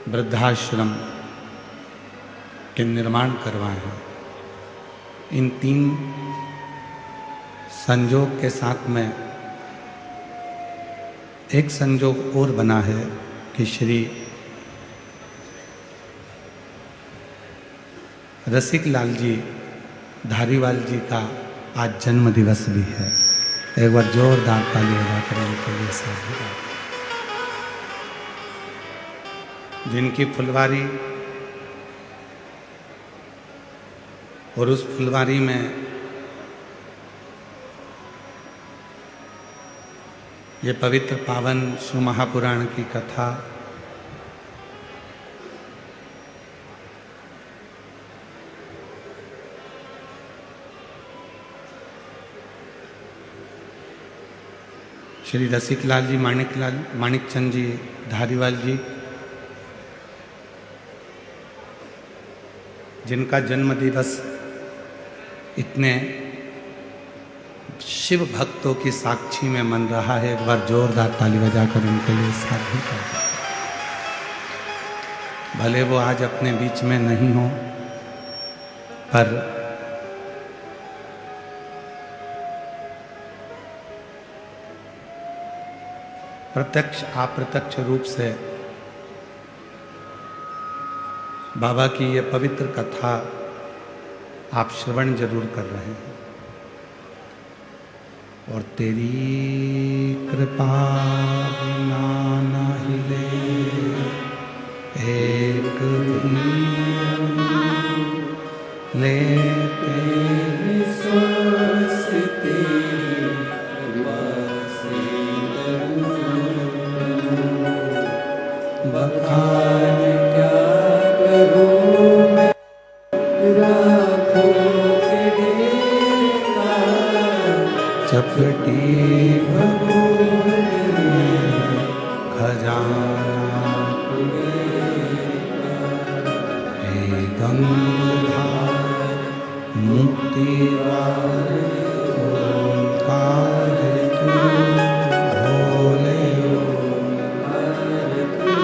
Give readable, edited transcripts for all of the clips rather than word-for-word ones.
वृद्धाश्रम के निर्माण करवाए हैं। इन 3 संजोग के साथ में एक संजोग और बना है कि श्री रसिक लाल जी धारीवाल जी का आज जन्म दिवस भी है। एक बार जोरदार ताली बजाकर उनके लिए साधुवाद। जिनकी फुलवारी और उस फुलवारी में ये पवित्र पावन शिव महापुराण की कथा श्री रसिक लाल जी माणिकचंद जी धारीवाल जी, जिनका जन्म दिवस इतने शिव भक्तों की साक्षी में मन रहा है। एक बार जोरदार ताली बजाकर उनके लिए साधु कर। भले वो आज अपने बीच में नहीं हो, पर प्रत्यक्ष अप्रत्यक्ष रूप से बाबा की ये पवित्र कथा आप श्रवण जरूर कर रहे हैं। और तेरी कृपा बिना ना हिले एक भी लेते सांस तेरी कृपा से बखान क्या करूं मैं राखों के ढेर का चपटी भगोर खजाना हे गंगाधार मुक्तिवार ओंकार तू भोले ओंकार तू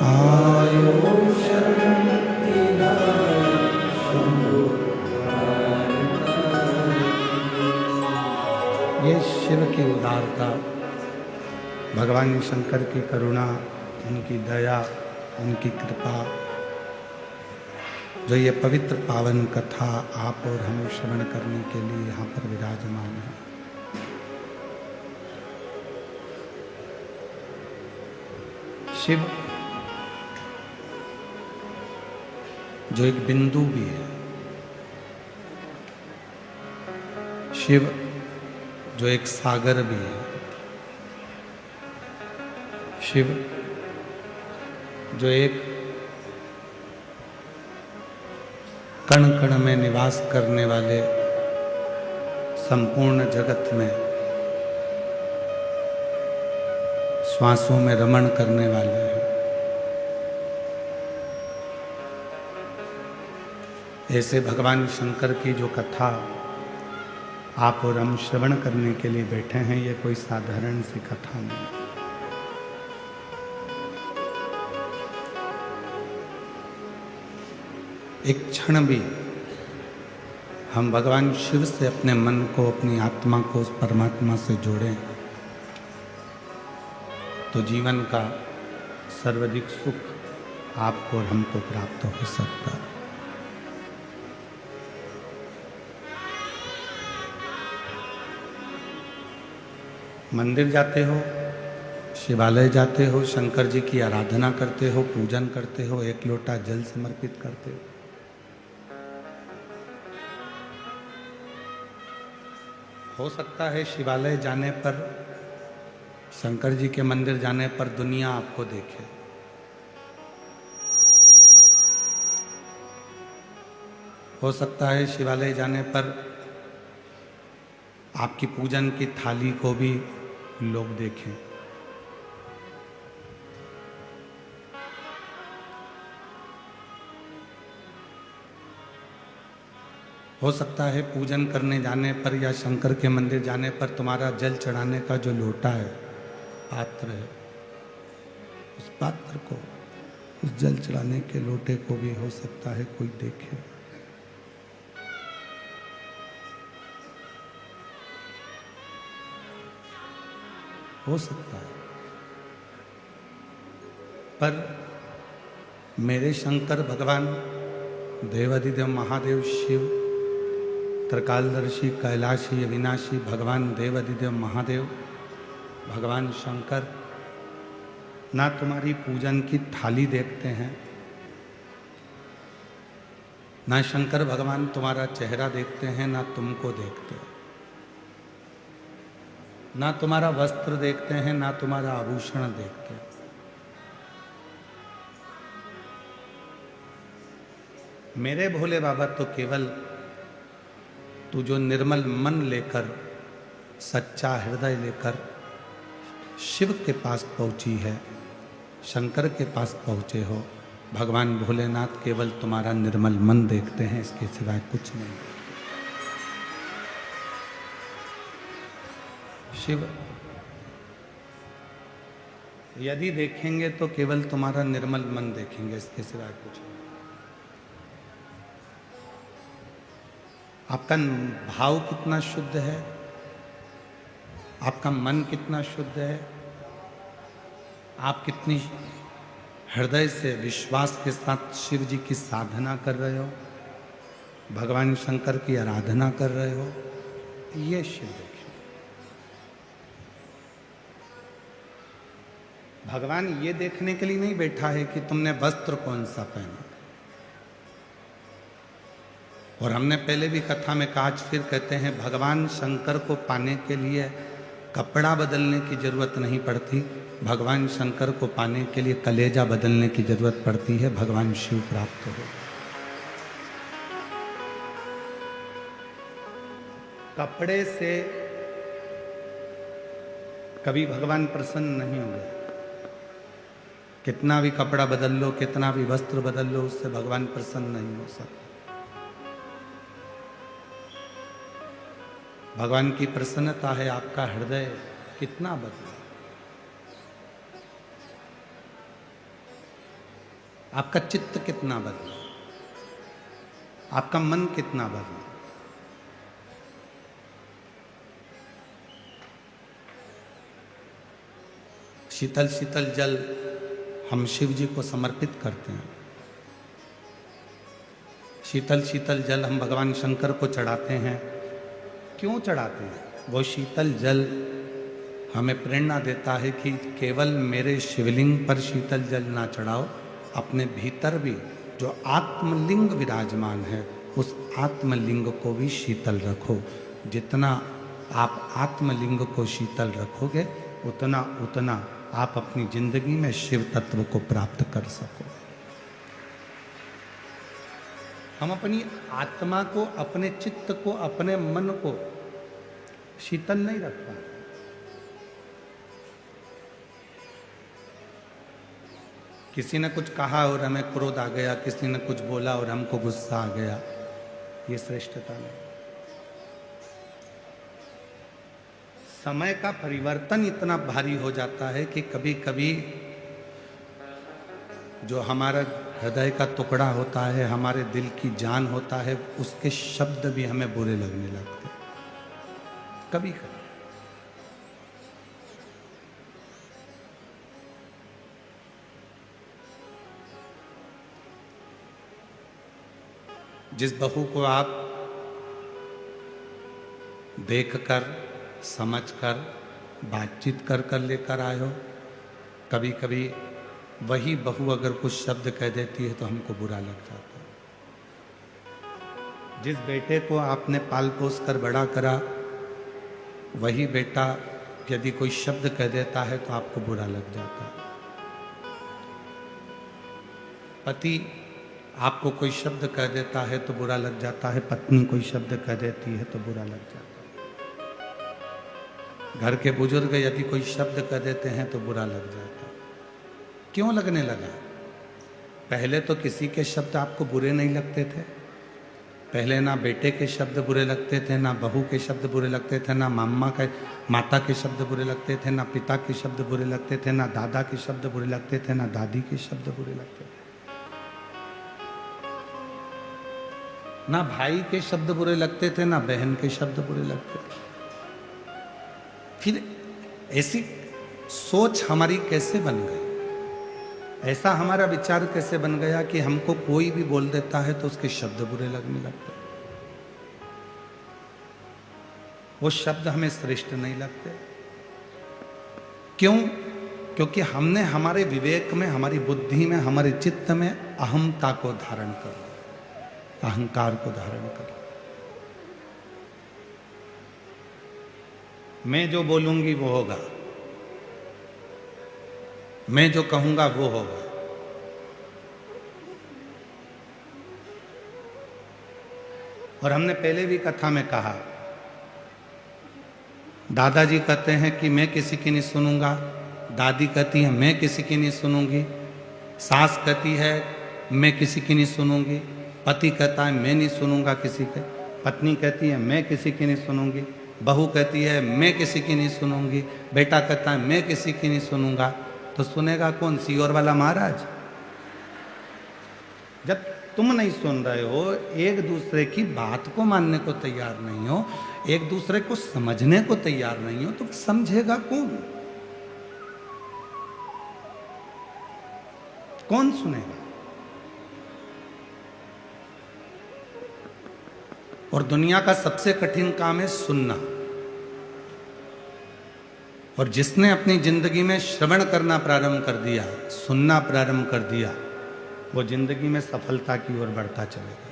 आयो शरण तेरा शंभो। ये शिव की उदारता, भगवान शंकर की करुणा, उनकी दया, उनकी कृपा, जो ये पवित्र पावन कथा आप और हम श्रवण करने के लिए यहाँ पर विराजमान है। शिव जो एक बिंदु भी है, शिव जो एक सागर भी है, शिव जो एक कण कण में निवास करने वाले संपूर्ण जगत में श्वासों में रमण करने वाले हैं। ऐसे भगवान शंकर की जो कथा आप और हम श्रवण करने के लिए बैठे हैं, ये कोई साधारण सी कथा नहीं। एक क्षण भी हम भगवान शिव से अपने मन को, अपनी आत्मा को उस परमात्मा से जोड़ें तो जीवन का सर्वाधिक सुख आपको और हमको प्राप्त हो सकता है। मंदिर जाते हो, शिवालय जाते हो, शंकर जी की आराधना करते हो, पूजन करते हो, एक लोटा जल समर्पित करते हो। हो सकता है शिवालय जाने पर, शंकर जी के मंदिर जाने पर दुनिया आपको देखे। हो सकता है शिवालय जाने पर आपकी पूजन की थाली को भी लोग देखें। हो सकता है पूजन करने जाने पर या शंकर के मंदिर जाने पर तुम्हारा जल चढ़ाने का जो लोटा है, पात्र है, उस पात्र को उस जल चढ़ाने के लोटे को भी हो सकता है कोई देखे। हो सकता है, पर मेरे शंकर भगवान देवाधिदेव महादेव शिव त्रिकालदर्शी कैलाशी अविनाशी भगवान देवाधिदेव महादेव भगवान शंकर ना तुम्हारी पूजन की थाली देखते हैं, ना शंकर भगवान तुम्हारा चेहरा देखते हैं, ना तुमको देखते हैं, ना तुम्हारा वस्त्र देखते हैं, ना तुम्हारा आभूषण देखते हैं। मेरे भोले बाबा तो केवल तू जो निर्मल मन लेकर सच्चा हृदय लेकर शिव के पास पहुंची है, शंकर के पास पहुंचे हो, भगवान भोलेनाथ केवल तुम्हारा निर्मल मन देखते हैं, इसके सिवाय कुछ नहीं। शिव यदि देखेंगे तो केवल तुम्हारा निर्मल मन देखेंगे, इसके सिवाय कुछ नहीं। आपका भाव कितना शुद्ध है, आपका मन कितना शुद्ध है, आप कितनी हृदय से विश्वास के साथ शिव जी की साधना कर रहे हो, भगवान शंकर की आराधना कर रहे हो, ये शिव देखिए। भगवान ये देखने के लिए नहीं बैठा है कि तुमने वस्त्र कौन सा पहना। और हमने पहले भी कथा में कहा, आज फिर कहते हैं, भगवान शंकर को पाने के लिए कपड़ा बदलने की जरूरत नहीं पड़ती, भगवान शंकर को पाने के लिए कलेजा बदलने की जरूरत पड़ती है, भगवान शिव प्राप्त हो। कपड़े से कभी भगवान प्रसन्न नहीं होंगे। कितना भी कपड़ा बदल लो, कितना भी वस्त्र बदल लो, उससे भगवान प्रसन्न नहीं हो सकते। भगवान की प्रसन्नता है आपका हृदय कितना बदला, आपका चित्त कितना बदला, आपका मन कितना बदला। शीतल शीतल जल हम शिव जी को समर्पित करते हैं, शीतल शीतल जल हम भगवान शंकर को चढ़ाते हैं। क्यों चढ़ाते हैं? वो शीतल जल हमें प्रेरणा देता है कि केवल मेरे शिवलिंग पर शीतल जल ना चढ़ाओ, अपने भीतर भी जो आत्मलिंग विराजमान है उस आत्मलिंग को भी शीतल रखो। जितना आप आत्मलिंग को शीतल रखोगे उतना उतना आप अपनी जिंदगी में शिव तत्व को प्राप्त कर सको। हम अपनी आत्मा को, अपने चित्त को, अपने मन को शीतल नहीं रख पाते। किसी ने कुछ कहा और हमें क्रोध आ गया, किसी ने कुछ बोला और हमको गुस्सा आ गया, ये श्रेष्ठता नहीं। समय का परिवर्तन इतना भारी हो जाता है कि कभी कभी जो हमारा हृदय का टुकड़ा होता है, हमारे दिल की जान होता है, उसके शब्द भी हमें बुरे लगने लगते हैं कभी कभी। जिस बहू को आप देखकर, समझकर, बातचीत कर कर लेकर आए हो, कभी कभी वही बहू अगर कुछ शब्द कह देती है तो हमको बुरा लग जाता है। जिस बेटे को आपने पाल पोस कर बड़ा करा, वही बेटा यदि कोई शब्द कह देता है तो आपको बुरा लग जाता है। पति आपको कोई शब्द कह देता है तो बुरा लग जाता है, पत्नी कोई शब्द कह देती है तो बुरा लग जाता है। घर के बुजुर्ग यदि कोई शब्द कह देते हैं तो बुरा लग जाता है। क्यों लगने लगा? पहले तो किसी के शब्द आपको बुरे नहीं लगते थे, पहले ना बेटे के शब्द बुरे लगते थे, ना बहू के शब्द बुरे लगते थे, ना माता के शब्द बुरे लगते थे, ना पिता के शब्द बुरे लगते थे, ना दादा के शब्द बुरे लगते थे, ना दादी के शब्द बुरे लगते थे, ना भाई के शब्द बुरे लगते थे, ना बहन के शब्द बुरे लगते थे। फिर ऐसी सोच हमारी कैसे बन गई, ऐसा हमारा विचार कैसे बन गया कि हमको कोई भी बोल देता है तो उसके शब्द बुरे लगने लगते, वो शब्द हमें श्रेष्ठ नहीं लगते। क्यों? क्योंकि हमने हमारे विवेक में, हमारी बुद्धि में, हमारे चित्त में अहमता को धारण कर लिया, अहंकार को धारण कर लिया। मैं जो बोलूंगी वो होगा, मैं जो कहूंगा वो होगा। और हमने पहले भी कथा में कहा, दादाजी कहते हैं कि मैं किसी की नहीं सुनूंगा, दादी कहती है मैं किसी की नहीं सुनूंगी, सास कहती है मैं किसी की नहीं सुनूंगी, पति कहता है मैं नहीं सुनूंगा किसी के, पत्नी कहती है मैं किसी की नहीं सुनूंगी, बहू कहती है मैं किसी की नहीं सुनूंगी, बेटा कहता है मैं किसी की नहीं सुनूंगा। तो सुनेगा कौन? सीओर वाला महाराज। जब तुम नहीं सुन रहे हो, एक दूसरे की बात को मानने को तैयार नहीं हो, एक दूसरे को समझने को तैयार नहीं हो, तो समझेगा कौन? कौन सुनेगा? और दुनिया का सबसे कठिन काम है सुनना। और जिसने अपनी जिंदगी में श्रवण करना प्रारंभ कर दिया, सुनना प्रारंभ कर दिया, वो जिंदगी में सफलता की ओर बढ़ता चलेगा।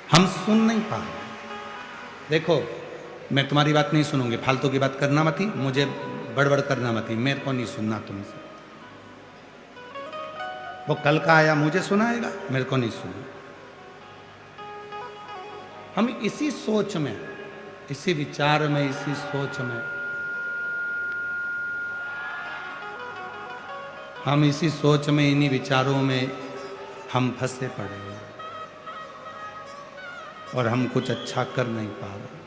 हम सुन नहीं पा रहे। देखो, मैं तुम्हारी बात नहीं सुनूंगी, फालतू की बात करना मत ही, मुझे बड़बड़ करना मत ही, मेरे को नहीं सुनना तुमसे। वो कल का आया मुझे सुनाएगा, मेरे को नहीं सुनना। हम इसी सोच में, इसी विचार में, इसी सोच में, हम इसी सोच में, इन्हीं विचारों में हम फंसे पड़े हैं और हम कुछ अच्छा कर नहीं पा रहे।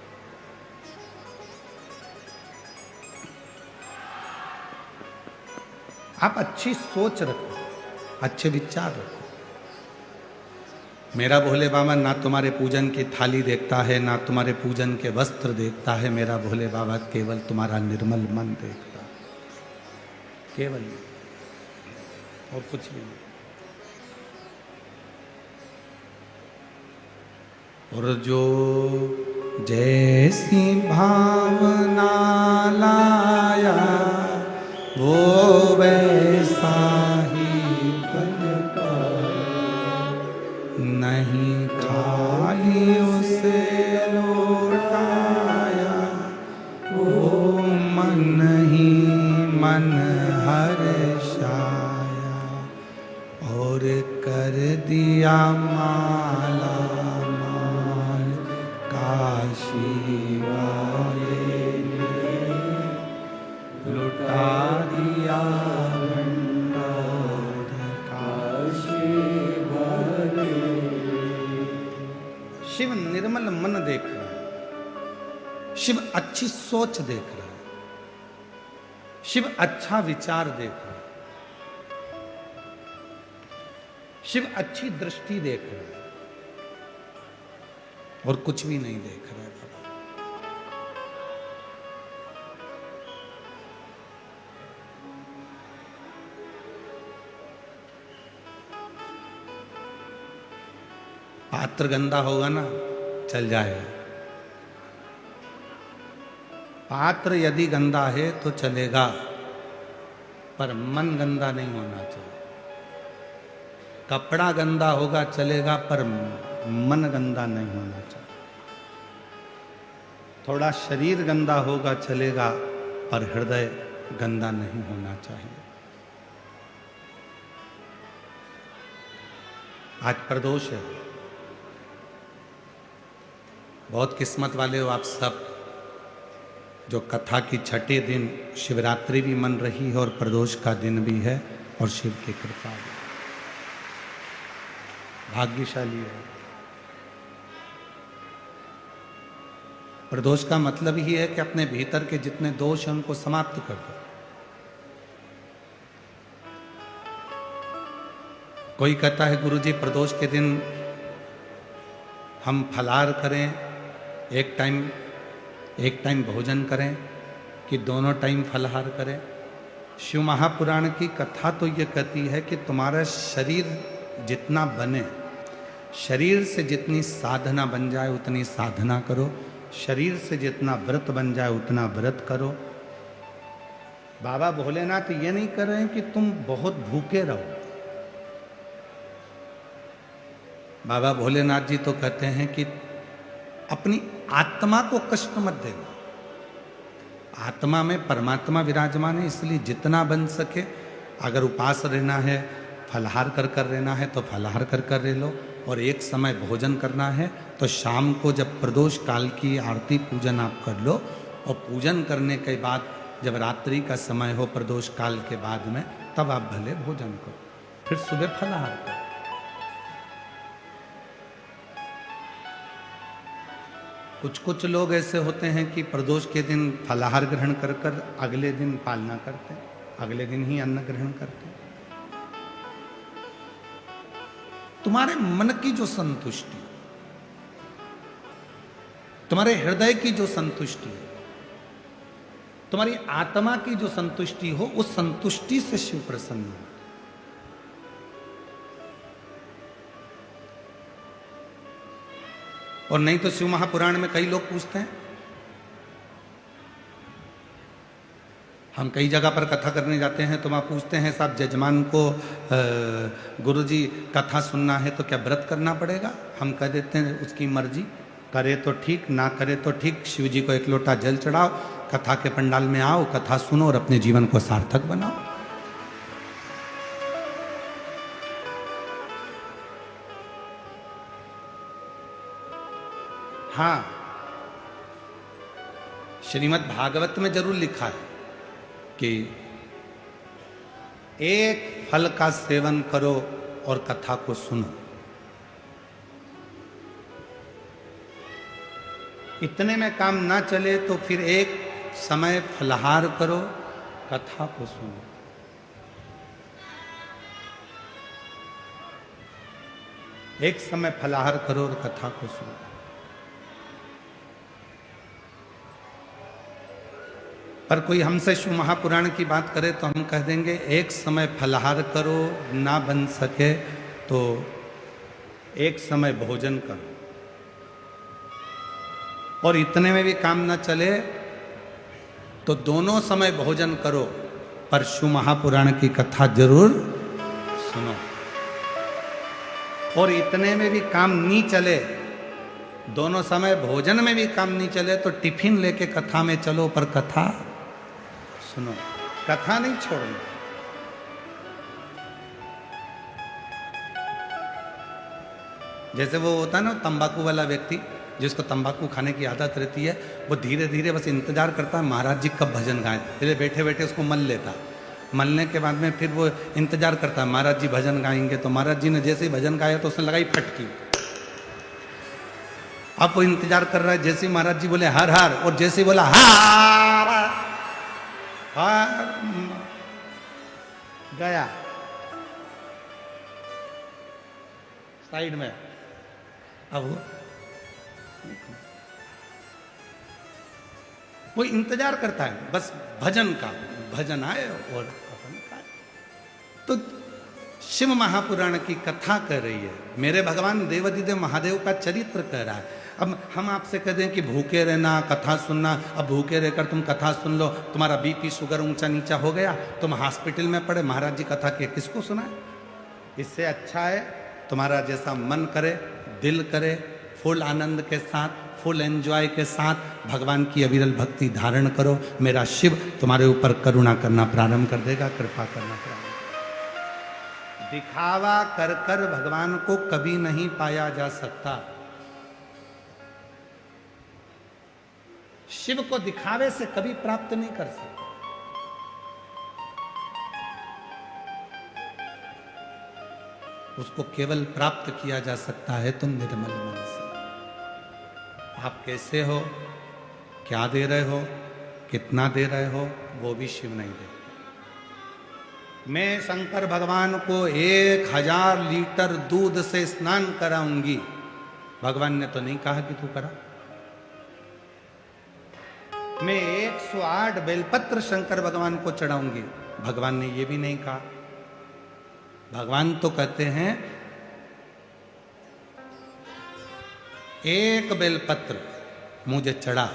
आप अच्छी सोच रखो, अच्छे विचार रखो। मेरा भोले बाबा ना तुम्हारे पूजन की थाली देखता है, ना तुम्हारे पूजन के वस्त्र देखता है। मेरा भोले बाबा केवल तुम्हारा निर्मल मन देखता है, केवल, और कुछ भी नहीं। और जो जैसी भावना लाया वो वैसा ही फल पाए, नहीं खाली उसे लौटाया वो मन ही मन हर्षाया, और कर दिया माला माल काशी वाले ने, लुटा दिया भंडार काशी वाले। शिव निर्मल मन देख रहा है, शिव अच्छी सोच देख रहा है, शिव अच्छा विचार देख रहा है, शिव अच्छी दृष्टि देख रहा है, और कुछ भी नहीं देख रहा है बाबा। पात्र गंदा होगा ना, चल जाएगा। पात्र यदि गंदा है तो चलेगा, पर मन गंदा नहीं होना चाहिए। कपड़ा गंदा होगा चलेगा, पर मन गंदा नहीं होना चाहिए। थोड़ा शरीर गंदा होगा चलेगा, पर हृदय गंदा नहीं होना चाहिए। आज प्रदोष है, बहुत किस्मत वाले हो आप सब, जो कथा की छठे दिन शिवरात्रि भी मन रही है और प्रदोष का दिन भी है, और शिव की कृपा भी। भाग्यशाली है। प्रदोष का मतलब ही है कि अपने भीतर के जितने दोष हैं उनको समाप्त कर दो। कोई कहता है गुरुजी प्रदोष के दिन हम फलाहार करें, एक टाइम भोजन करें कि दोनों टाइम फलाहार करें। शिव महापुराण की कथा तो ये कहती है कि तुम्हारा शरीर जितना बने, शरीर से जितनी साधना बन जाए उतनी साधना करो, शरीर से जितना व्रत बन जाए उतना व्रत करो। बाबा भोलेनाथ ये नहीं कर रहे हैं कि तुम बहुत भूखे रहो। बाबा भोलेनाथ जी तो कहते हैं कि अपनी आत्मा को कष्ट मत देना। आत्मा में परमात्मा विराजमान है, इसलिए जितना बन सके, अगर उपास रहना है, फलाहार कर कर रहना है तो फलाहार कर कर रह लो, और एक समय भोजन करना है तो शाम को जब प्रदोष काल की आरती पूजन आप कर लो, और पूजन करने के बाद जब रात्रि का समय हो प्रदोष काल के बाद में, तब आप भले भोजन करो, फिर सुबह फलाहार करो। कुछ कुछ लोग ऐसे होते हैं कि प्रदोष के दिन फलाहार ग्रहण कर कर अगले दिन पालना करते हैं, अगले दिन ही अन्न ग्रहण करते हैं। तुम्हारे मन की जो संतुष्टि, तुम्हारे हृदय की जो संतुष्टि, तुम्हारी आत्मा की जो संतुष्टि हो, उस संतुष्टि से शिव प्रसन्न हो। और नहीं तो शिव महापुराण में कई लोग पूछते हैं, हम कई जगह पर कथा करने जाते हैं तो वहाँ पूछते हैं साहब जजमान को गुरुजी कथा सुनना है तो क्या व्रत करना पड़ेगा? हम कह देते हैं उसकी मर्जी, करे तो ठीक, ना करे तो ठीक। शिव जी को एक लोटा जल चढ़ाओ, कथा के पंडाल में आओ, कथा सुनो और अपने जीवन को सार्थक बनाओ। हाँ, श्रीमद् भागवत में जरूर लिखा है कि एक फल का सेवन करो और कथा को सुनो। इतने में काम ना चले तो फिर एक समय फलाहार करो, कथा को सुनो। एक समय फलाहार करो और कथा को सुनो। पर कोई हमसे शिव महापुराण की बात करे तो हम कह देंगे एक समय फलाहार करो, ना बन सके तो एक समय भोजन करो, और इतने में भी काम ना चले तो दोनों समय भोजन करो, पर शिव महापुराण की कथा जरूर सुनो। और इतने में भी काम नहीं चले, दोनों समय भोजन में भी काम नहीं चले तो टिफिन लेके कथा में चलो, पर कथा सुनो, कथा नहीं छोड़ना। जैसे वो होता है ना तंबाकू वाला व्यक्ति, जिसको तंबाकू खाने की आदत रहती है, वो धीरे धीरे बस इंतजार करता है महाराज जी कब भजन गाएं, फिर बैठे बैठे उसको मल लेता। मलने के बाद में फिर वो इंतजार करता है महाराज जी भजन गाएंगे, तो महाराज जी ने जैसे ही भजन गाया तो उसने लगाई फटकी। अब वो इंतजार कर रहा है, जैसे ही महाराज जी बोले हर हर, और जैसे ही बोला हार हार गया साइड में। अब वो इंतजार करता है बस भजन का, भजन आए और अपन खाए। तो शिव महापुराण की कथा कर रही है, मेरे भगवान देवाधिदेव महादेव का चरित्र कह रहा है। अब हम आपसे कह दें कि भूखे रहना, कथा सुनना, अब भूखे रहकर तुम कथा सुन लो, तुम्हारा बीपी शुगर ऊंचा नीचा हो गया, तुम हॉस्पिटल में पड़े, महाराज जी कथा के किसको सुनाए? इससे अच्छा है तुम्हारा जैसा मन करे, दिल करे, फुल आनंद के साथ, फुल एंजॉय के साथ भगवान की अविरल भक्ति धारण करो। मेरा शिव तुम्हारे ऊपर करुणा करना प्रारंभ कर देगा, कृपा करना प्रारंभ। दिखावा कर कर भगवान को कभी नहीं पाया जा सकता। शिव को दिखावे से कभी प्राप्त नहीं कर सकते। उसको केवल प्राप्त किया जा सकता है तुम निर्मल मन से। आप कैसे हो, क्या दे रहे हो, कितना दे रहे हो, वो भी शिव नहीं देते। मैं शंकर भगवान को 1000 लीटर दूध से स्नान कराऊंगी, भगवान ने तो नहीं कहा कि तू करा। मैं 108 बेलपत्र शंकर भगवान को चढ़ाऊंगी, भगवान ने ये भी नहीं कहा। भगवान तो कहते हैं एक बेलपत्र मुझे चढ़ा,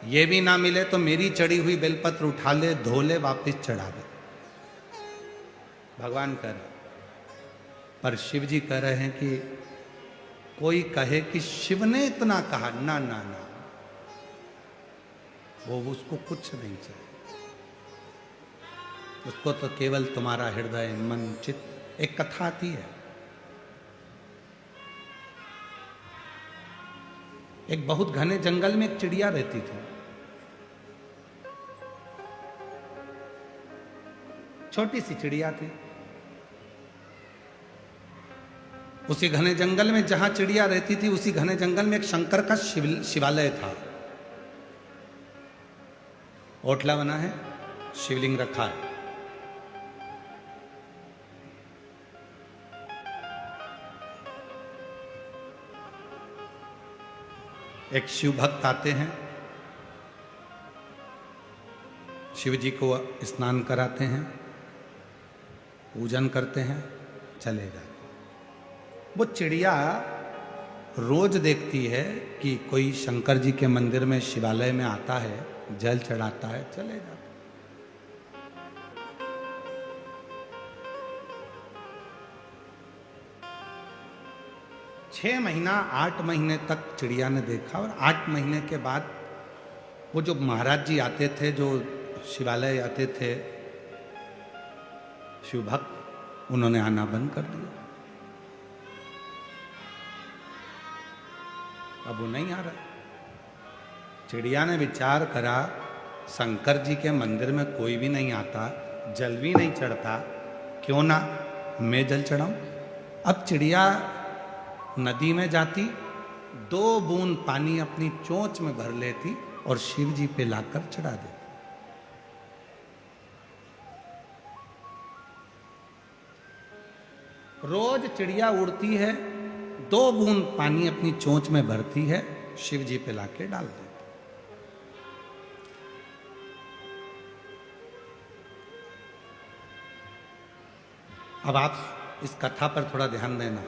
ये भी ना मिले तो मेरी चढ़ी हुई बेलपत्र उठा ले, धो ले, वापिस चढ़ा दे, भगवान कह रहे। पर शिव जी कह रहे हैं कि कोई कहे कि शिव ने इतना कहा, ना ना ना, वो उसको कुछ नहीं चाहिए, उसको तो केवल तुम्हारा हृदय, मन, चित्त। एक कथा आती है, एक बहुत घने जंगल में एक चिड़िया रहती थी। छोटी सी चिड़िया थी। उसी घने जंगल में जहां चिड़िया रहती थी, उसी घने जंगल में एक शंकर का शिवालय था। ओटला बना है, शिवलिंग रखा है। एक शिव भक्त आते हैं, शिव जी को स्नान कराते हैं, पूजन करते हैं, चले जाते। वो चिड़िया रोज देखती है कि कोई शंकर जी के मंदिर में, शिवालय में आता है, जल चढ़ाता है, चले जाते। 6 महीना 8 महीने तक चिड़िया ने देखा, और 8 महीने के बाद वो जो महाराज जी आते थे, जो शिवालय आते थे शिव भक्त, उन्होंने आना बंद कर दिया। अब वो नहीं आ रहा। चिड़िया ने विचार करा, शंकर जी के मंदिर में कोई भी नहीं आता, जल भी नहीं चढ़ता, क्यों ना मैं जल चढ़ाऊं। अब चिड़िया नदी में जाती, 2 बूंद पानी अपनी चोंच में भर लेती और शिव जी पे लाकर चढ़ा देती। रोज चिड़िया उड़ती है, 2 बूंद पानी अपनी चोंच में भरती है, शिव जी पे लाके डाल देती। अब आप इस कथा पर थोड़ा ध्यान देना।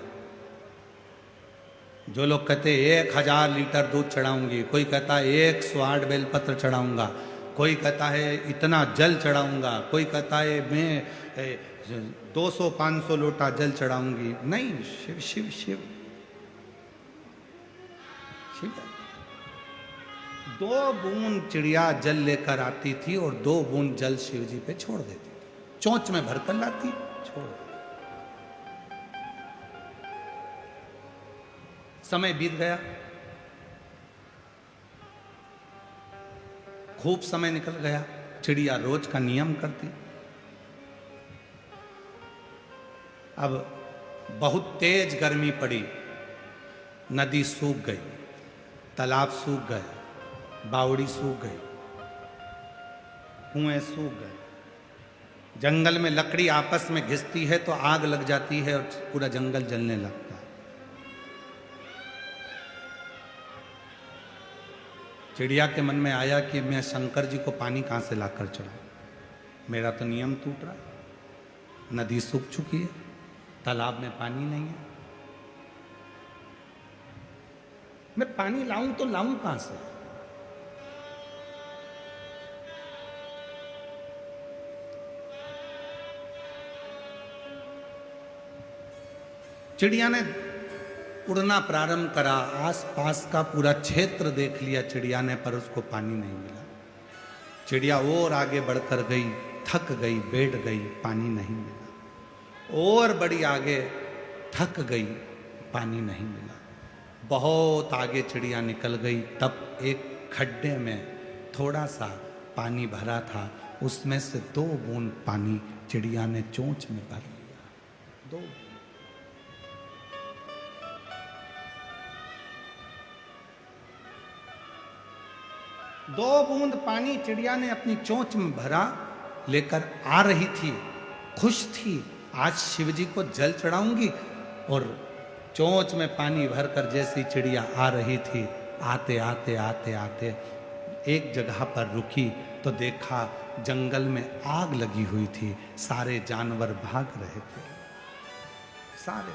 जो लोग कहते 1000 लीटर दूध चढ़ाऊंगी, कोई कहता है 108 बेलपत्र चढ़ाऊंगा, कोई कहता है इतना जल चढ़ाऊंगा, कोई कहता है मैं 200-500 लोटा जल चढ़ाऊंगी। नहीं, शिव शिव शिव शिव। 2 बूंद चिड़िया जल लेकर आती थी और 2 बूंद जल शिव जी पे छोड़ देती थी, चोंच में भरकर लाती, छोड़। समय बीत गया, खूब समय निकल गया। चिड़िया रोज का नियम करती। अब बहुत तेज गर्मी पड़ी, नदी सूख गई, तालाब सूख गए, बावड़ी सूख गई, कुएं सूख गए। जंगल में लकड़ी आपस में घिसती है तो आग लग जाती है और पूरा जंगल जलने लगता है। चिड़िया के मन में आया कि मैं शंकर जी को पानी कहां से लाकर चढ़ाऊं, मेरा तो नियम टूट रहा है। नदी सूख चुकी है, तालाब में पानी नहीं है, मैं पानी लाऊं तो लाऊं कहां से। चिड़िया ने उड़ना प्रारंभ करा, आसपास का पूरा क्षेत्र देख लिया चिड़िया ने, पर उसको पानी नहीं मिला। चिड़िया और आगे बढ़कर गई, थक गई, बैठ गई, पानी नहीं मिला। और बड़ी आगे थक गई, पानी नहीं मिला। बहुत आगे चिड़िया निकल गई, तब एक खड्डे में थोड़ा सा पानी भरा था, उसमें से 2 बूंद पानी चिड़िया ने चोंच में भर लिया। 2। 2 बूंद पानी चिड़िया ने अपनी चोंच में भरा, लेकर आ रही थी, खुश थी, आज शिव जी को जल चढ़ाऊंगी। और चोंच में पानी भरकर जैसी चिड़िया आ रही थी, आते आते आते आते एक जगह पर रुकी तो देखा जंगल में आग लगी हुई थी, सारे जानवर भाग रहे थे, सारे।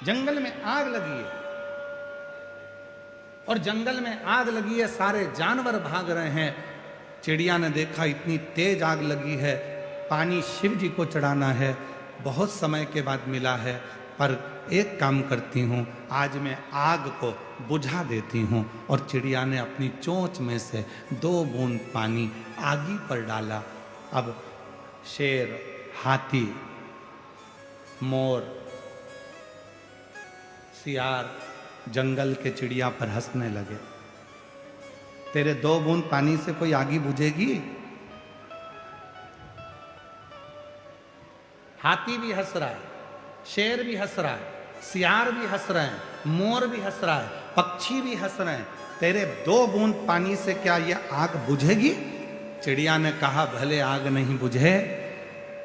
जंगल में आग लगी है, और जंगल में आग लगी है, सारे जानवर भाग रहे हैं। चिड़िया ने देखा इतनी तेज आग लगी है, पानी शिव जी को चढ़ाना है, बहुत समय के बाद मिला है, पर एक काम करती हूँ, आज मैं आग को बुझा देती हूँ। और चिड़िया ने अपनी चोंच में से 2 बूंद पानी आगी पर डाला। अब शेर, हाथी, मोर, सियार जंगल के चिड़िया पर हंसने लगे। तेरे 2 बूंद पानी से कोई आगी बुझेगी? हाथी भी हंस रहा है, शेर भी हंस रहा है, सियार भी हंस रहे हैं, मोर भी हंस रहा है, पक्षी भी हंस रहे हैं। तेरे 2 बूंद पानी से क्या यह आग बुझेगी? चिड़िया ने कहा, भले आग नहीं बुझे,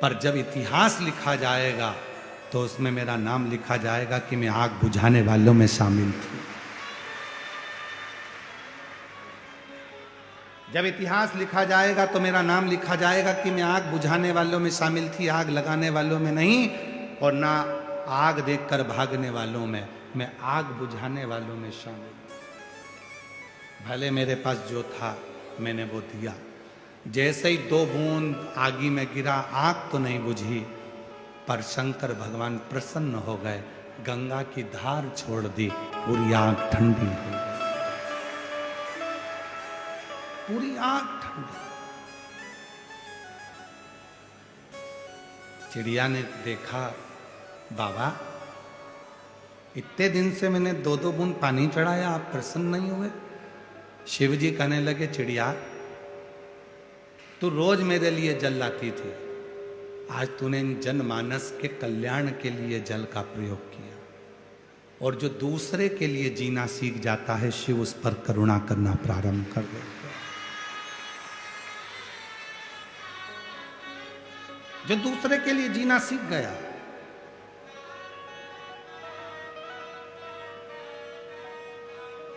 पर जब इतिहास लिखा जाएगा तो उसमें मेरा नाम लिखा जाएगा कि मैं आग बुझाने वालों में शामिल थी। जब इतिहास लिखा जाएगा तो मेरा नाम लिखा जाएगा कि मैं आग बुझाने वालों में शामिल थी, आग लगाने वालों में नहीं, और ना आग देखकर भागने वालों में, मैं आग बुझाने वालों में शामिल। भले मेरे पास जो था मैंने वो दिया। जैसे ही 2 बूंद आगी में गिरा, आग तो नहीं बुझी, पर शंकर भगवान प्रसन्न हो गए, गंगा की धार छोड़ दी, पूरी आग ठंडी हो गई, पूरी आग ठंडी। चिड़िया ने देखा, बाबा इतने दिन से मैंने 2-2 बूंद पानी चढ़ाया, आप प्रसन्न नहीं हुए? शिव जी कहने लगे, चिड़िया तू रोज मेरे लिए जल लाती थी, आज तूने जनमानस के कल्याण के लिए जल का प्रयोग किया, और जो दूसरे के लिए जीना सीख जाता है, शिव उस पर करुणा करना प्रारंभ कर देते हैं। जो दूसरे के लिए जीना सीख गया,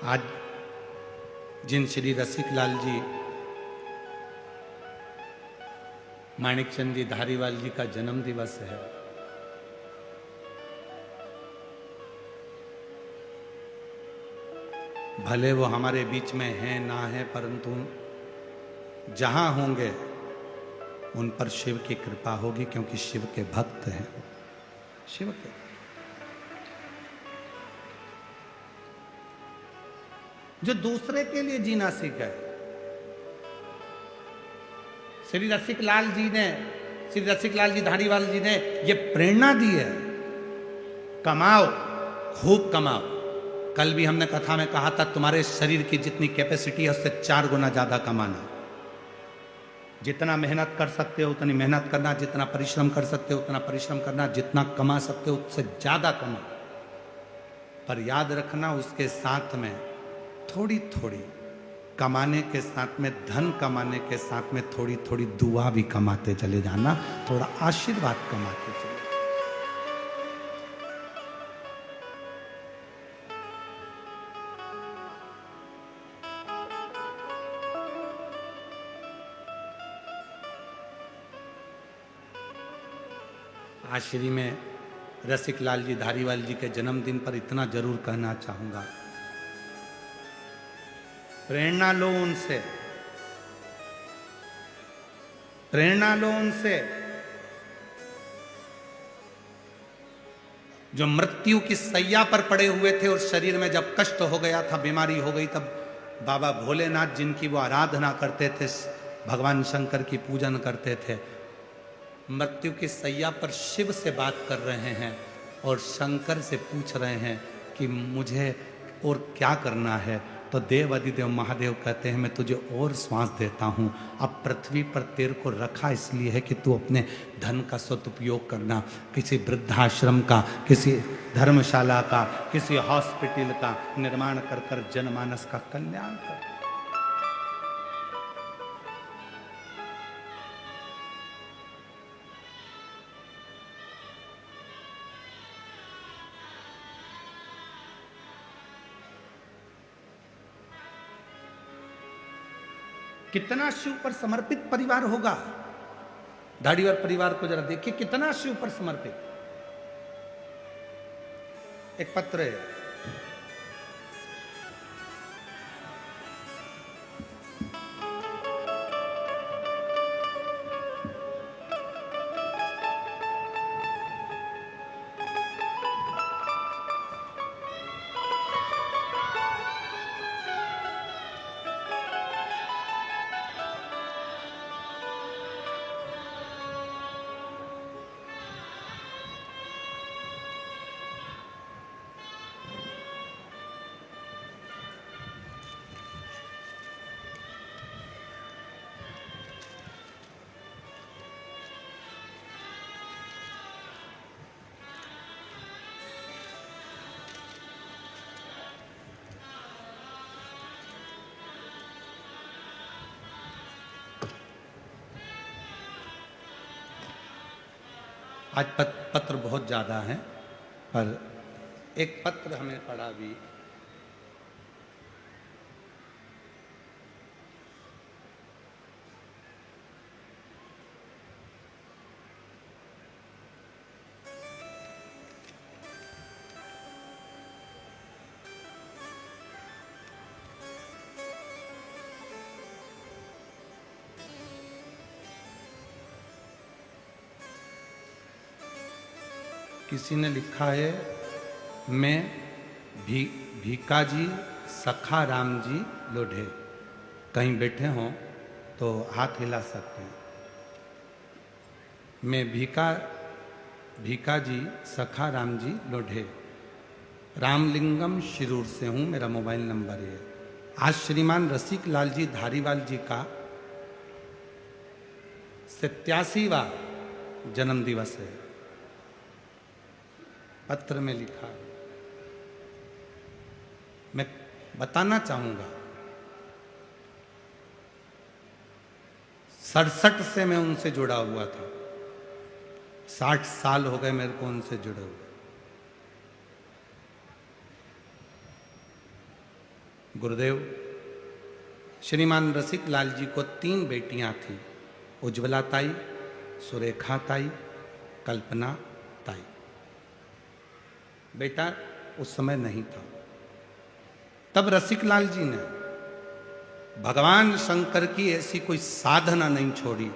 आज जिन श्री रसिकलाल जी, माणिकचंद जी धारीवाल जी का जन्म दिवस है, भले वो हमारे बीच में हैं ना है, परंतु जहां होंगे उन पर शिव की कृपा होगी, क्योंकि शिव के भक्त हैं, शिव के। जो दूसरे के लिए जीना सीख गए। श्री रसिकलाल जी धारीवाल जी ने ये प्रेरणा दी है, कमाओ, खूब कमाओ। कल भी हमने कथा में कहा था, तुम्हारे शरीर की जितनी कैपेसिटी है उससे 4 गुना ज्यादा कमाना। जितना मेहनत कर सकते हो उतनी मेहनत करना, जितना परिश्रम कर सकते हो उतना परिश्रम करना, जितना कमा सकते हो उससे ज्यादा कमा। पर याद रखना, उसके साथ में थोड़ी थोड़ी कमाने के साथ में, धन कमाने के साथ में थोड़ी थोड़ी दुआ भी कमाते चले जाना, थोड़ा आशीर्वाद कमाते चले। आज श्री में रसिकलाल जी धारीवाल जी के जन्मदिन पर इतना जरूर कहना चाहूंगा, प्रेरणा लो उनसे, प्रेरणा लो उनसे। जो मृत्यु की सैया पर पड़े हुए थे और शरीर में जब कष्ट हो गया था, बीमारी हो गई, तब बाबा भोलेनाथ जिनकी वो आराधना करते थे, भगवान शंकर की पूजन करते थे, मृत्यु की सैया पर शिव से बात कर रहे हैं और शंकर से पूछ रहे हैं कि मुझे और क्या करना है। तो देव अधिदेव महादेव कहते हैं मैं तुझे और श्वास देता हूँ। अब पृथ्वी पर तेरे को रखा इसलिए है कि तू अपने धन का सदुपयोग करना, किसी वृद्धाश्रम का, किसी धर्मशाला का, किसी हॉस्पिटल का निर्माण कर कर जनमानस का कल्याण कर। कितना शिव पर समर्पित परिवार होगा। धाड़ीवाल परिवार को जरा देखिए, कितना शिव पर समर्पित। एक पत्र है, आज पत्र बहुत ज़्यादा हैं, पर एक पत्र हमें पढ़ा भी। किसी ने लिखा है, मैं भीकाजी सखा राम जी लोढ़े। कहीं बैठे हों तो हाथ हिला सकते हैं। मैं भीकाजी सखा राम जी लोढ़े, रामलिंगम शिरूर से हूँ, मेरा मोबाइल नंबर है। आज श्रीमान रसिक लाल जी धारीवाल जी का 87वां जन्म दिवस है। पत्र में लिखा, मैं बताना चाहूंगा 67 से मैं उनसे जुड़ा हुआ था। 60 साल हो गए मेरे को उनसे जुड़े हुए। गुरुदेव श्रीमान रसिक लाल जी को 3 बेटियां थी, उज्ज्वला ताई, सुरेखा ताई, कल्पना ताई। बेटा उस समय नहीं था। तब रसिक लाल जी ने भगवान शंकर की ऐसी कोई साधना नहीं छोड़ी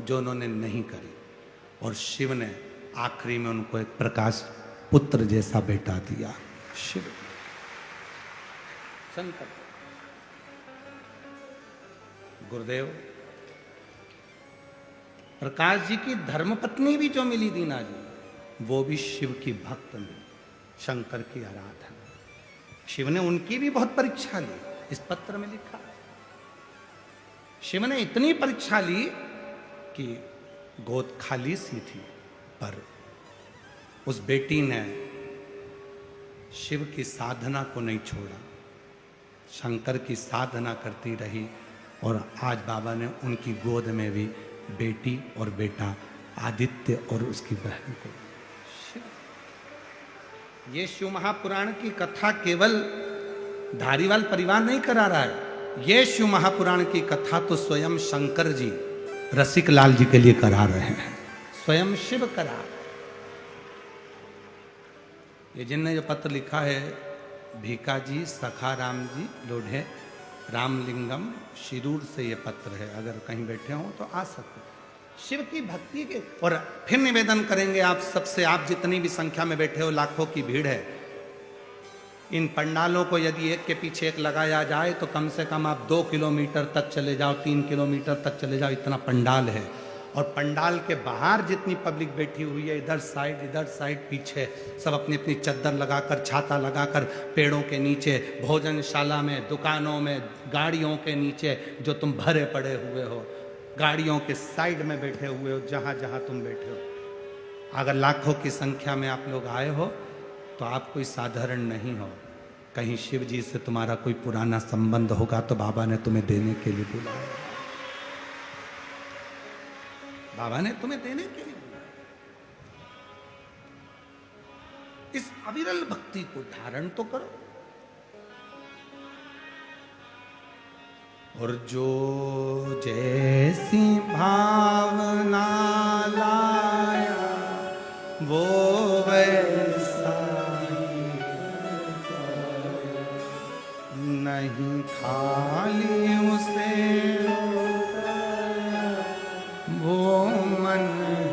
जो उन्होंने नहीं करी, और शिव ने आखिरी में उनको एक प्रकाश पुत्र जैसा बेटा दिया। शिव शंकर, गुरुदेव प्रकाश जी की धर्मपत्नी भी जो मिली दीना जी, वो भी शिव की भक्त मिली, शंकर की आराधना। शिव ने उनकी भी बहुत परीक्षा ली। इस पत्र में लिखा, शिव ने इतनी परीक्षा ली कि गोद खाली सी थी, पर उस बेटी ने शिव की साधना को नहीं छोड़ा, शंकर की साधना करती रही, और आज बाबा ने उनकी गोद में भी बेटी और बेटा आदित्य और उसकी बहन को। ये शिव महापुराण की कथा केवल धारीवाल परिवार नहीं करा रहा है, ये शिव महापुराण की कथा तो स्वयं शंकर जी रसिक लाल जी के लिए करा रहे हैं, स्वयं शिव करा। ये जिनने जो पत्र लिखा है, भीकाजी सखा राम जी लोढ़े, रामलिंगम शिरूर से ये पत्र है। अगर कहीं बैठे हो तो आ सकते। शिव की भक्ति के, और फिर निवेदन करेंगे आप सबसे, आप जितनी भी संख्या में बैठे हो, लाखों की भीड़ है, इन पंडालों को यदि एक के पीछे एक लगाया जाए तो कम से कम आप 2 किलोमीटर तक चले जाओ, 3 किलोमीटर तक चले जाओ, इतना पंडाल है। और पंडाल के बाहर जितनी पब्लिक बैठी हुई है, इधर साइड पीछे, सब अपनी अपनी चद्दर लगाकर, छाता लगाकर, पेड़ों के नीचे, भोजनशाला में, दुकानों में, गाड़ियों के नीचे, जो तुम भरे पड़े हुए हो, गाड़ियों के साइड में बैठे हुए हो, जहां जहां तुम बैठे हो, अगर लाखों की संख्या में आप लोग आए हो तो आप कोई साधारण नहीं हो। कहीं शिव जी से तुम्हारा कोई पुराना संबंध होगा तो बाबा ने तुम्हें देने के लिए बुलाया, बाबा ने तुम्हें देने के लिए बुलाया। इस अविरल भक्ति को धारण तो करो। और जो जैसी भावना लाया वो वैसा नहीं, खाली उसे वो मन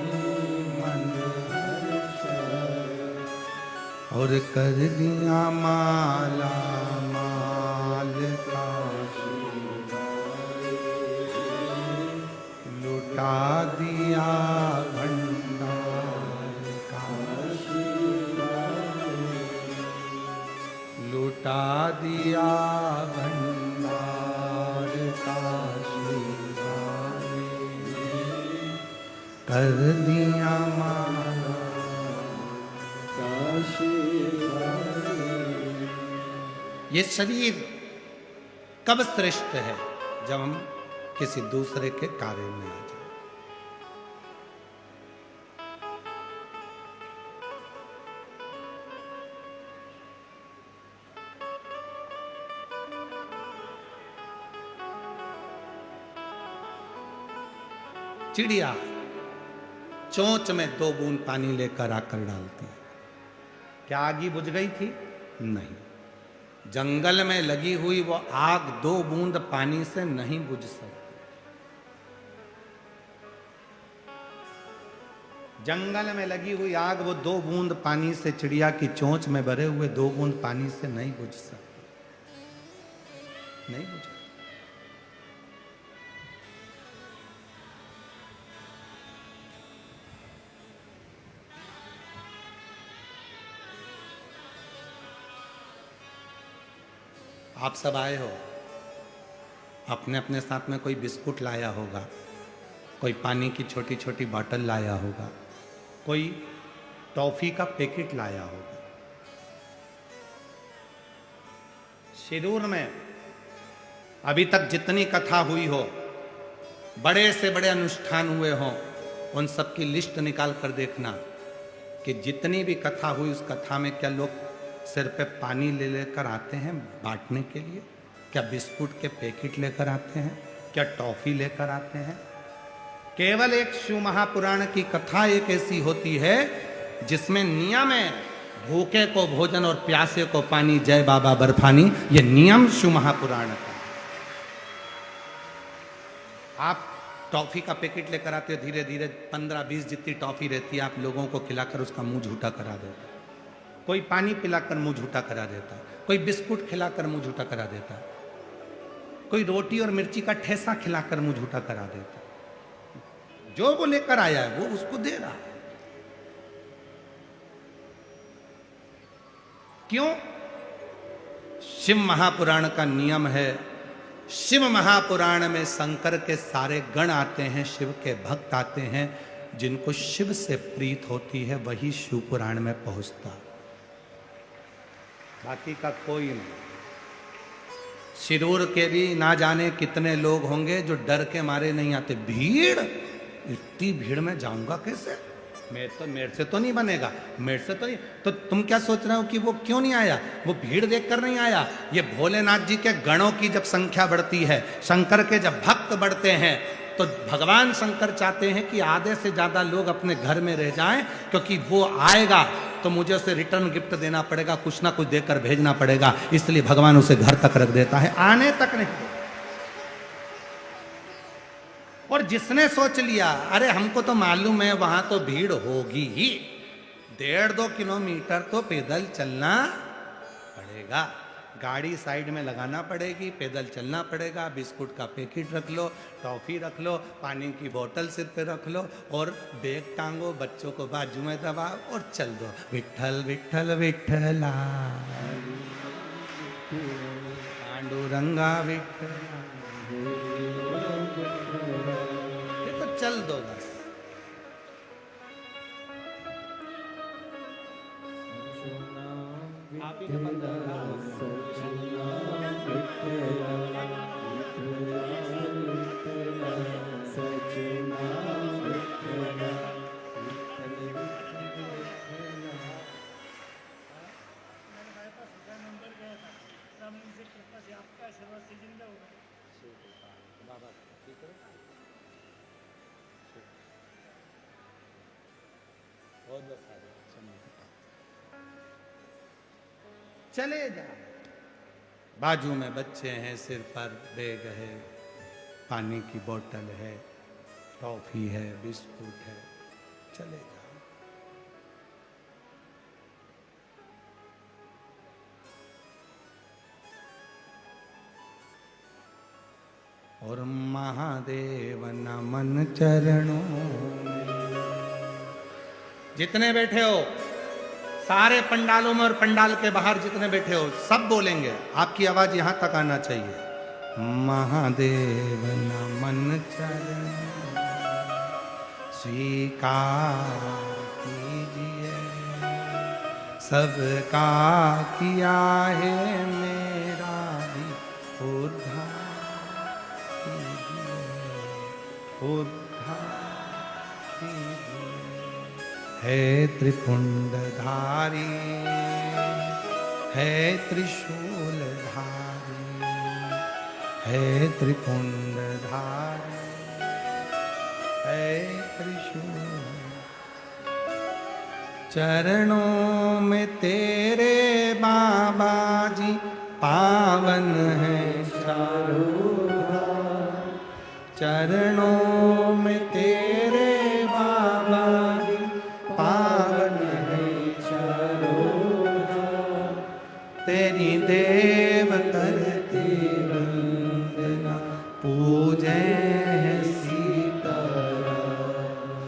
ही मन, और कर दिया माला माल का, लुटा दिया भंडार का, लुटा दिया भंडार का, कर दिया माला का शिवाय। ये शरीर कब श्रेष्ठ है? जब हम किसी दूसरे के कार्य में आ जाए। चिड़िया चोंच में 2 बूंद पानी लेकर आकर डालती है। क्या आग बुझ गई थी? नहीं। जंगल में लगी हुई वो आग 2 बूंद पानी से नहीं बुझ सकती। जंगल में लगी हुई आग वो 2 बूंद पानी से, चिड़िया की चोंच में भरे हुए 2 बूंद पानी से नहीं बुझ सकती, नहीं बुझ। आप सब आए हो, अपने अपने साथ में कोई बिस्कुट लाया होगा, कोई पानी की छोटी छोटी बोतल लाया होगा, कोई टॉफी का पैकेट लाया होगा। शिरूर में अभी तक जितनी कथा हुई हो, बड़े से बड़े अनुष्ठान हुए हों, उन सब की लिस्ट निकाल कर देखना कि जितनी भी कथा हुई उस कथा में क्या लोग सिर पे पानी ले लेकर आते हैं बांटने के लिए? क्या बिस्कुट के पैकेट लेकर आते हैं? क्या टॉफी लेकर आते हैं? केवल एक शिव महापुराण की कथा एक ऐसी होती है जिसमें नियम है, भूखे को भोजन और प्यासे को पानी, जय बाबा बर्फानी। ये नियम शिव महापुराण का। आप टॉफी का पैकेट लेकर आते हो, धीरे धीरे 15-20 जितनी टॉफी रहती है आप लोगों को खिलाकर उसका मुंह झूठा करा देता। कोई पानी पिलाकर मुंह झूठा करा देता, कोई बिस्कुट खिलाकर मुंह झूठा करा देता, कोई रोटी और मिर्ची का ठेसा खिलाकर मुंह झूठा करा देता। जो वो लेकर आया है वो उसको दे रहा। क्यों? शिव महापुराण का नियम है। शिव महापुराण में शंकर के सारे गण आते हैं, शिव के भक्त आते हैं। जिनको शिव से प्रीत होती है वही शिव पुराण में पहुंचता, बाकी का कोई नहीं। शिरूर के भी ना जाने कितने लोग होंगे जो डर के मारे नहीं आते। भीड़, इतनी भीड़ में जाऊंगा कैसे? मेरे से तो नहीं बनेगा, मेरे से तो नहीं। तो तुम क्या सोच रहे हो कि वो क्यों नहीं आया? वो भीड़ देखकर नहीं आया। ये भोलेनाथ जी के गणों की जब संख्या बढ़ती है, शंकर के जब भक्त बढ़ते हैं, तो भगवान शंकर चाहते हैं कि आधे से ज्यादा लोग अपने घर में रह जाएं, क्योंकि वो आएगा तो मुझे उसे रिटर्न गिफ्ट देना पड़ेगा, कुछ ना कुछ देकर भेजना पड़ेगा। इसलिए भगवान उसे घर तक रख देता है, आने तक नहीं। और जिसने सोच लिया अरे हमको तो मालूम है वहां तो भीड़ होगी ही, 1.5-2 किलोमीटर तो पैदल चलना पड़ेगा, गाड़ी साइड में लगाना पड़ेगी, पैदल चलना पड़ेगा, बिस्कुट का पैकेट रख लो, टॉफी रख लो, पानी की बोतल सिर पे रख लो और बैग टांगो, बच्चों को बाजू में दबाओ और चल दो। विठ्ठल विठ्ठल विठ्ठला पांडुरंगा विठ्ठला, ये तो चल दो बस। आप ही चले जा। बाजू में बच्चे हैं, सिर पर बैग है, पानी की बोतल है, टॉफी है, बिस्कुट है, चले जा। और महादेव नमन चरणों में। जितने बैठे हो सारे पंडालों में और पंडाल के बाहर जितने बैठे हो सब बोलेंगे, आपकी आवाज यहां तक आना चाहिए। महादेव नमन चरण स्वीकार कीजिए, सबका किया है मेरा भी उद्धार कीजिए, उद्धार कीजिए। है त्रिपुंडधारी, है त्रिशूलधारी, है त्रिपुंडधारी, है त्रिशूल। चरणों में तेरे बाबा जी पावन है चारों धाम, चरणों में तेरे बाबा जी पावन है चारों धाम। तेरी देव करते वंदना पूजे सीताराम,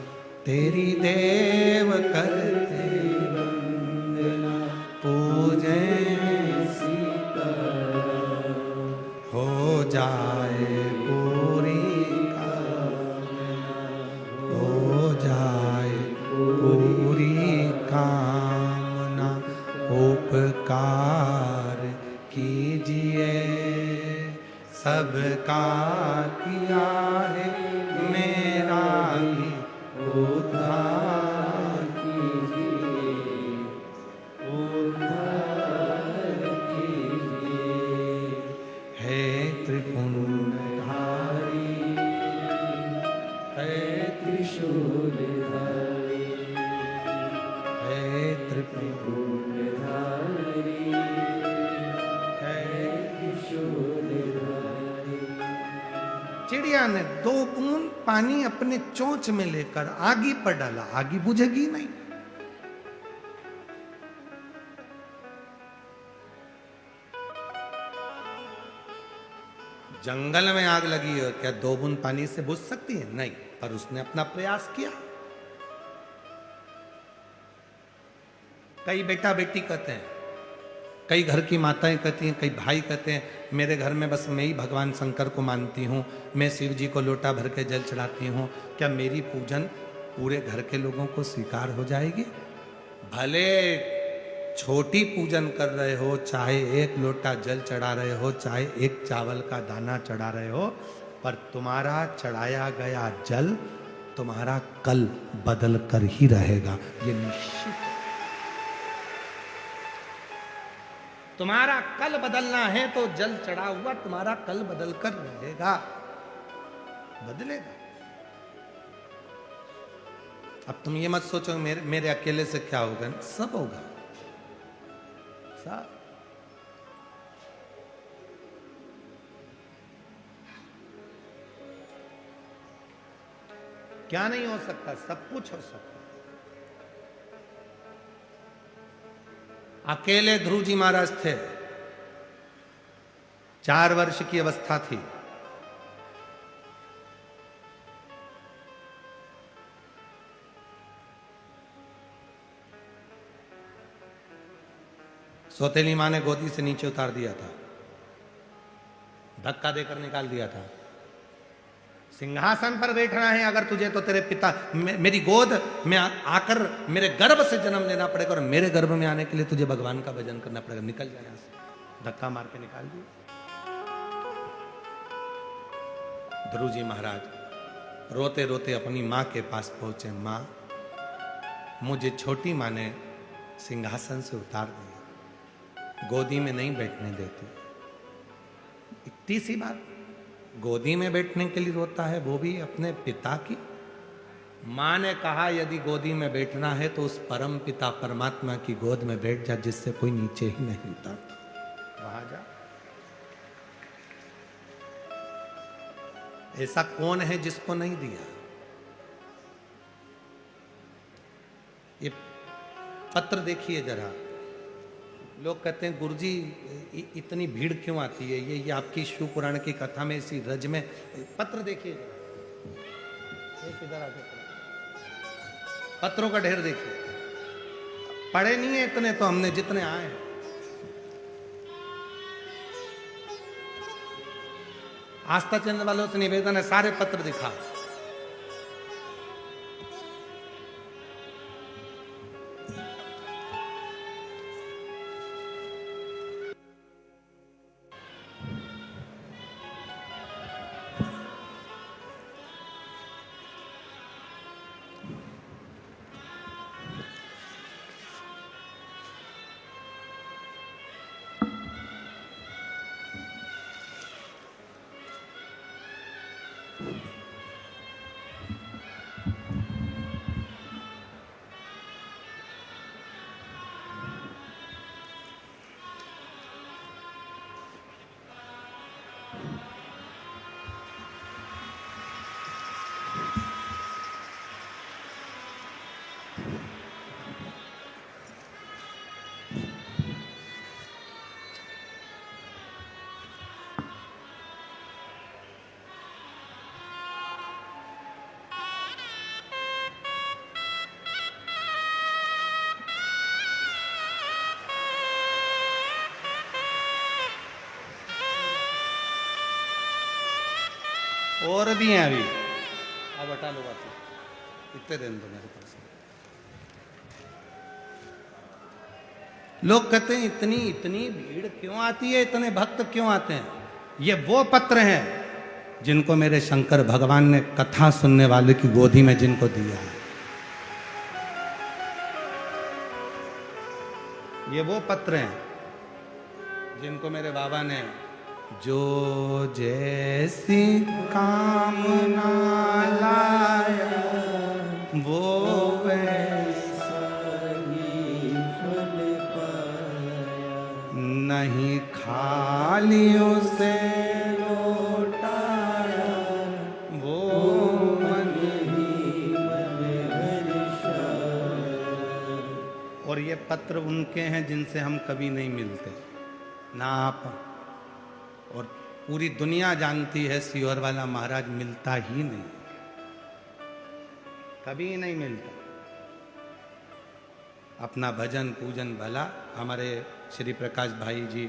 तेरी देव करते वंदना पूजे सीताराम। हो जाए पूरी कामना, हो जाए पूरी कामना, उपकार कीजिए, सबका किया है मेरा भी उद्धार कीजिए, उद्धार कीजिए। है त्रिपुंडधारी, है त्रिशूलधारी, है त्रिपुंडधारी, है त्रिशूलधारी। चिड़िया ने 2 बूंद पानी अपने चोंच में लेकर आगी पर डाला, आगी बुझेगी नहीं। जंगल में आग लगी है, क्या 2 बूंद पानी से बुझ सकती है? नहीं, पर उसने अपना प्रयास किया। कई बेटा बेटी कहते हैं, कई घर की माताएं कहती हैं, कई भाई कहते हैं मेरे घर में बस मैं ही भगवान शंकर को मानती हूँ, मैं शिव जी को लोटा भर के जल चढ़ाती हूँ, क्या मेरी पूजन पूरे घर के लोगों को स्वीकार हो जाएगी? भले छोटी पूजन कर रहे हो, चाहे 1 लोटा जल चढ़ा रहे हो, चाहे 1 चावल का दाना चढ़ा रहे हो, पर तुम्हारा चढ़ाया गया जल तुम्हारा कल बदल कर ही रहेगा, ये निश्चित। तुम्हारा कल बदलना है तो जल चढ़ा हुआ तुम्हारा कल बदल कर रहेगा, बदलेगा। अब तुम ये मत सोचो मेरे अकेले से क्या होगा, सब होगा, सब। क्या नहीं हो सकता? सब कुछ हो सकता। अकेले ध्रुव जी महाराज थे, 4 वर्ष की अवस्था थी। सौतेली मां ने गोदी से नीचे उतार दिया था, धक्का देकर निकाल दिया था। सिंहासन पर बैठना है अगर तुझे तो तेरे पिता मेरी गोद में आकर मेरे गर्भ से जन्म लेना पड़ेगा, और मेरे गर्भ में आने के लिए तुझे भगवान का भजन करना पड़ेगा। निकल जाए यहां से। धक्का मार के निकाल दिया। ध्रुव जी महाराज रोते रोते अपनी मां के पास पहुंचे। मां, मुझे छोटी मां ने सिंहासन से उतार दिया, गोदी में नहीं बैठने देती। इतनी सी बात, गोदी में बैठने के लिए रोता है, वो भी अपने पिता की। मां ने कहा यदि गोदी में बैठना है तो उस परम पिता परमात्मा की गोद में बैठ जा, जिससे कोई नीचे ही नहीं उतारता, वहां जा। ऐसा कौन है जिसको नहीं दिया? ये पत्र देखिए जरा। लोग कहते हैं गुरुजी इतनी भीड़ क्यों आती है? ये आपकी शिव पुराण की कथा में इसी रज में। पत्र देखिए जरा, इधर आके पत्रों का ढेर देखिए। पढ़े नहीं है इतने तो हमने, जितने आए हैं। आस्था चैनल वालों से निवेदन है, सारे पत्र दिखा। और भी हैं अभी, अब हटा लो बात, इतने दिन दो मेरे पास। लोग कहते हैं इतनी इतनी भीड़ क्यों आती है, इतने भक्त क्यों आते हैं? ये वो पत्र हैं जिनको मेरे शंकर भगवान ने कथा सुनने वाले की गोदी में जिनको दिया है। ये वो पत्र हैं जिनको मेरे बाबा ने, जो जैसी कामना लाया वो वैसा ही फल पाया, नहीं खाली उसे लौटाया वो मन ही मन हर्षा। और ये पत्र उनके हैं जिनसे हम कभी नहीं मिलते, ना आप और पूरी दुनिया जानती है सीहोर वाला महाराज मिलता ही नहीं, कभी नहीं मिलता। अपना भजन पूजन भला हमारे श्री प्रकाश भाई जी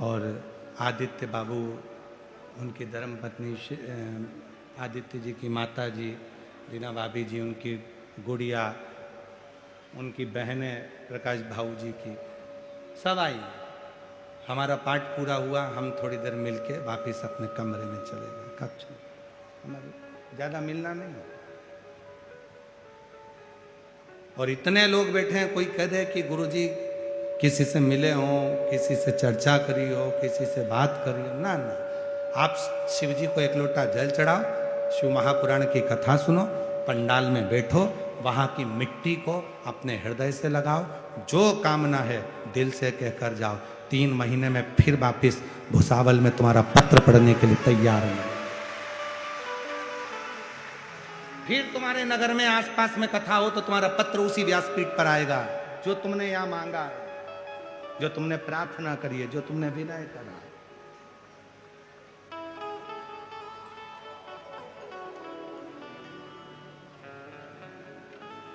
और आदित्य बाबू, उनकी धर्मपत्नी आदित्य जी की माता जी रीना भाभी जी, उनकी गुड़िया, उनकी बहनें प्रकाश भाऊ जी की, सब आई। हमारा पाठ पूरा हुआ, हम थोड़ी देर मिलके वापस अपने कमरे में चले गए। कक्ष में हमारे ज़्यादा मिलना नहीं। और इतने लोग बैठे हैं, कोई कह दे कि गुरुजी किसी से मिले हो, किसी से चर्चा करी हो, किसी से बात करी हो, ना ना। आप शिव जी को एक लोटा जल चढ़ाओ, शिव महापुराण की कथा सुनो, पंडाल में बैठो, वहाँ की मिट्टी को अपने हृदय से लगाओ, जो कामना है दिल से कहकर जाओ। 3 महीने में फिर वापिस भुसावल में तुम्हारा पत्र पढ़ने के लिए तैयार है। फिर तुम्हारे नगर में आसपास में कथा हो तो तुम्हारा पत्र उसी व्यासपीठ पर आएगा। जो तुमने यहाँ मांगा, जो तुमने प्रार्थना करी है, जो तुमने विनय करा,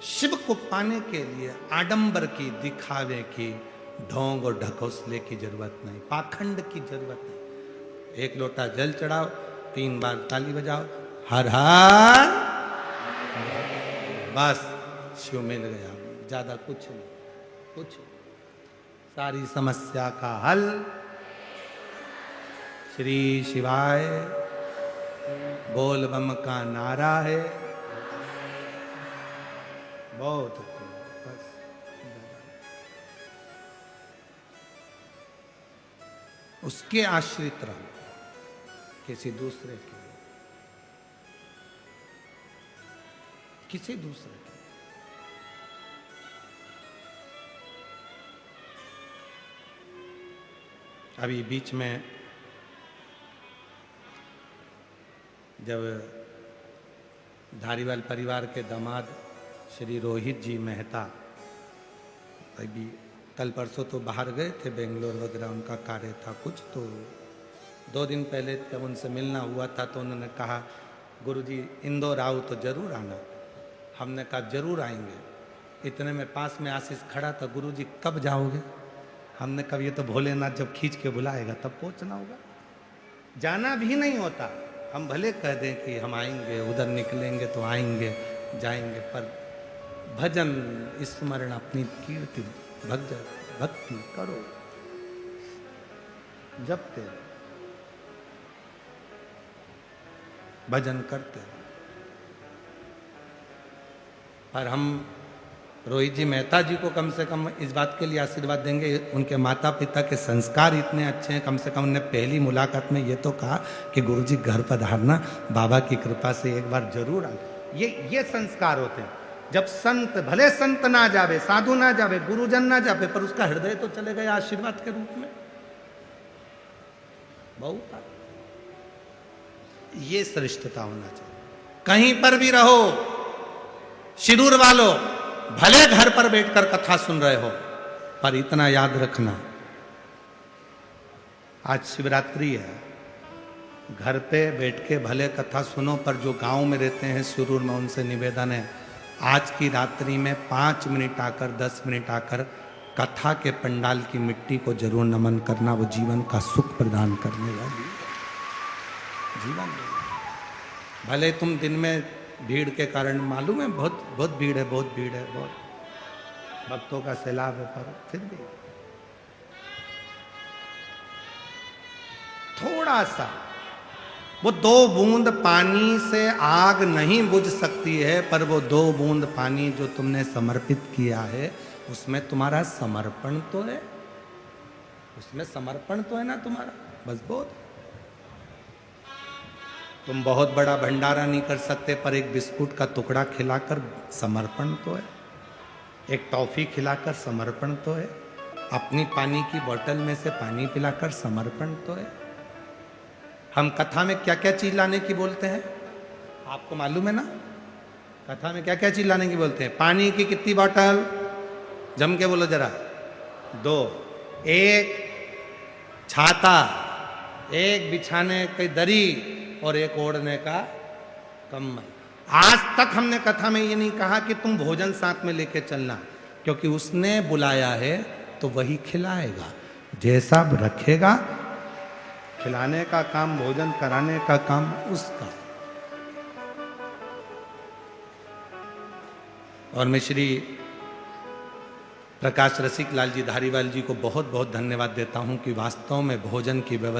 शिव को पाने के लिए आडंबर की, दिखावे की, ढोंग और ढकोसले की जरूरत नहीं, पाखंड की जरूरत नहीं। एक लोटा जल चढ़ाओ, 3 बार ताली बजाओ, हर हर, बस शिव मिल गया। ज्यादा कुछ नहीं, कुछ सारी समस्या का हल श्री शिवाय बोल बम का नारा है। बहुत बस उसके आश्रित रहो, किसी दूसरे के, किसी दूसरे के। अभी बीच में जब धारीवाल परिवार के दामाद श्री रोहित जी मेहता अभी कल परसों तो बाहर गए थे, बेंगलोर वगैरह उनका कार्य था कुछ, तो 2 दिन पहले जब उनसे मिलना हुआ था तो उन्होंने कहा गुरुजी इंदौर आओ तो जरूर आना। हमने कहा जरूर आएंगे। इतने में पास में आशीष खड़ा था, गुरुजी कब जाओगे? हमने कहा ये तो भोलेनाथ जब खींच के बुलाएगा तब पहुंचना होगा, जाना भी नहीं होता। हम भले कह दें कि हम आएंगे, उधर निकलेंगे तो आएंगे जाएंगे, पर भजन स्मरण अपनी कीर्ति भक्ति करो, जपते रहो, भजन करते रहो। पर हम रोहित जी मेहता जी को कम से कम इस बात के लिए आशीर्वाद देंगे, उनके माता पिता के संस्कार इतने अच्छे हैं, कम से कम उन्हें पहली मुलाकात में ये तो कहा कि गुरुजी घर पधारना, बाबा की कृपा से एक बार जरूर आना। ये संस्कार होते हैं। जब संत, भले संत ना जावे, साधु ना जावे, गुरुजन ना जावे, पर उसका हृदय तो चले गया आशीर्वाद के रूप में, बहुत ये श्रेष्ठता होना चाहिए। कहीं पर भी रहो, शिरूर वालों, भले घर पर बैठकर कथा सुन रहे हो, पर इतना याद रखना, आज शिवरात्रि है, घर पे बैठ के भले कथा सुनो, पर जो गांव में रहते हैं शिरूर में, उनसे निवेदन है आज की रात्रि में 5 मिनट आकर, 10 मिनट आकर कथा के पंडाल की मिट्टी को जरूर नमन करना। वो जीवन का सुख प्रदान करने वाली है। जीवन भले तुम दिन में भीड़ के कारण, मालूम है बहुत भीड़ है, बहुत भीड़ है, बहुत भक्तों का सैलाब है, पर फिर भी थोड़ा सा, वो 2 बूंद पानी से आग नहीं बुझ सकती है, पर वो 2 बूंद पानी जो तुमने समर्पित किया है, उसमें तुम्हारा समर्पण तो है, उसमें समर्पण तो है ना तुम्हारा, बस बहुत। तुम बहुत बड़ा भंडारा नहीं कर सकते, पर एक बिस्कुट का टुकड़ा खिलाकर समर्पण तो है, एक टॉफी खिलाकर समर्पण तो है, अपनी पानी की बोतल में से पानी पिलाकर समर्पण तो है। हम कथा में क्या क्या चीज लाने की बोलते हैं, आपको मालूम है ना? कथा में क्या क्या चीज लाने की बोलते हैं? पानी की कितनी बोतल? जम के बोलो जरा। 2, 1 छाता, 1 बिछाने की दरी और 1 ओढ़ने का कम्बल। आज तक हमने कथा में ये नहीं कहा कि तुम भोजन साथ में लेके चलना, क्योंकि उसने बुलाया है तो वही खिलाएगा, जैसा रखेगा, खिलाने का काम, भोजन कराने का काम उसका। और मैं श्री प्रकाश रसिक लाल जी धारीवाल जी को बहुत बहुत धन्यवाद देता हूं कि वास्तव में भोजन की व्यवस्था